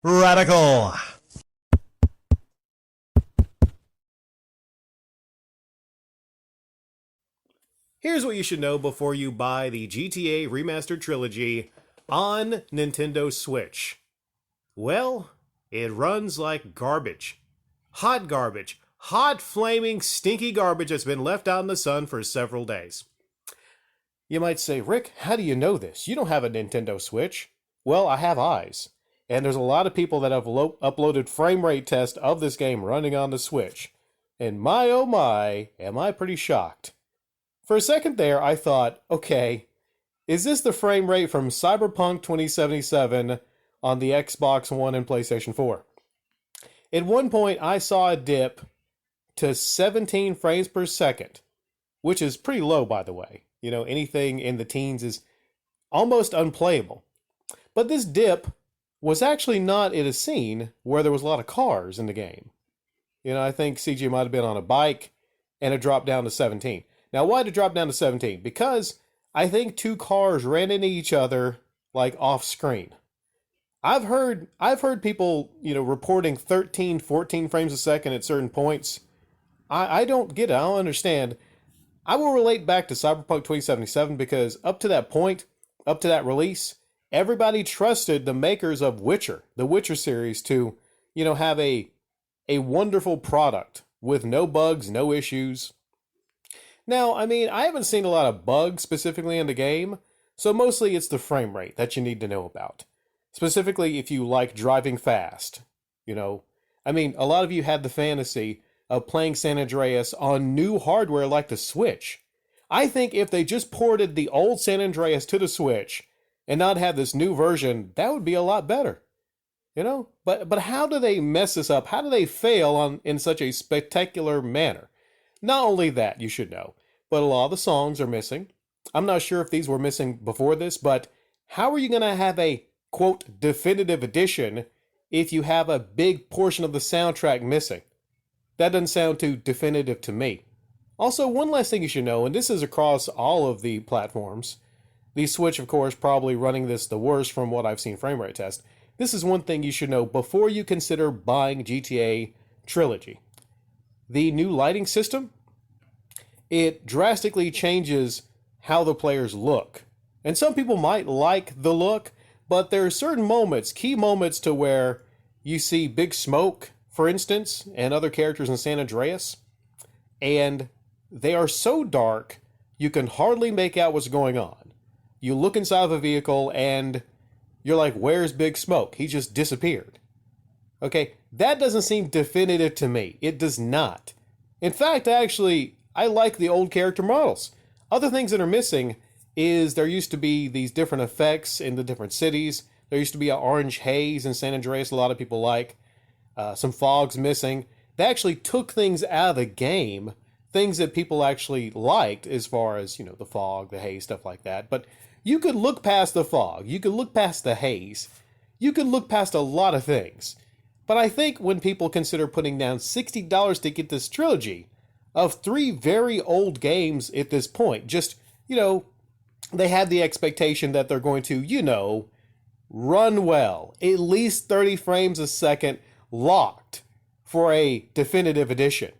Radical. Here's what you should know before you buy the GTA Remastered Trilogy on Nintendo Switch. Well, it runs like garbage. Hot garbage. Hot, flaming, stinky garbage that's been left out in the sun for several days. You might say, Rick, how do you know this? You don't have a Nintendo Switch. Well, I have eyes. And there's a lot of people that have uploaded frame rate tests of this game running on the Switch. And my oh my, am I pretty shocked. For a second there, I thought, okay, is this the frame rate from Cyberpunk 2077 on the Xbox One and PlayStation 4? At one point, I saw a dip to 17 frames per second, which is pretty low, by the way. You know, anything in the teens is almost unplayable. But this dip was actually not at a scene where there was a lot of cars in the game. You know, I think CJ might have been on a bike and it dropped down to 17. Now, why did it drop down to 17? Because I think two cars ran into each other like off screen. I've heard people, reporting 13, 14 frames a second at certain points. I don't get it. I don't understand. I will relate back to Cyberpunk 2077 because up to that point, up to that release, everybody trusted the makers of Witcher, the Witcher series, to, have a wonderful product with no bugs, no issues. Now, I mean, I haven't seen a lot of bugs specifically in the game, so mostly it's the frame rate that you need to know about. Specifically, if you like driving fast, I mean, a lot of you had the fantasy of playing San Andreas on new hardware like the Switch. I think if they just ported the old San Andreas to the Switch and not have this new version, that would be a lot better. But how do they mess this up? How do they fail in such a spectacular manner? Not only that, you should know, but a lot of the songs are missing. I'm not sure if these were missing before this, but how are you going to have a, quote, definitive edition if you have a big portion of the soundtrack missing? That doesn't sound too definitive to me. Also, one last thing you should know, and this is across all of the platforms. The Switch, of course, probably running this the worst from what I've seen frame rate test. This is one thing you should know before you consider buying GTA Trilogy. The new lighting system, it drastically changes how the players look. And some people might like the look, but there are certain moments, key moments to where you see Big Smoke, for instance, and other characters in San Andreas, and they are so dark you can hardly make out what's going on. You look inside of a vehicle and you're like, where's Big Smoke? He just disappeared. Okay, that doesn't seem definitive to me. It does not. In fact, I like the old character models. Other things that are missing is there used to be these different effects in the different cities. There used to be an orange haze in San Andreas a lot of people like. Some fog's missing. They actually took things out of the game, things that people actually liked as far as, the fog, the haze, stuff like that. But you could look past the fog. You could look past the haze. You could look past a lot of things. But I think when people consider putting down $60 to get this trilogy of 3 very old games at this point, just, they have the expectation that they're going to, run well, at least 30 frames a second, locked for a definitive edition.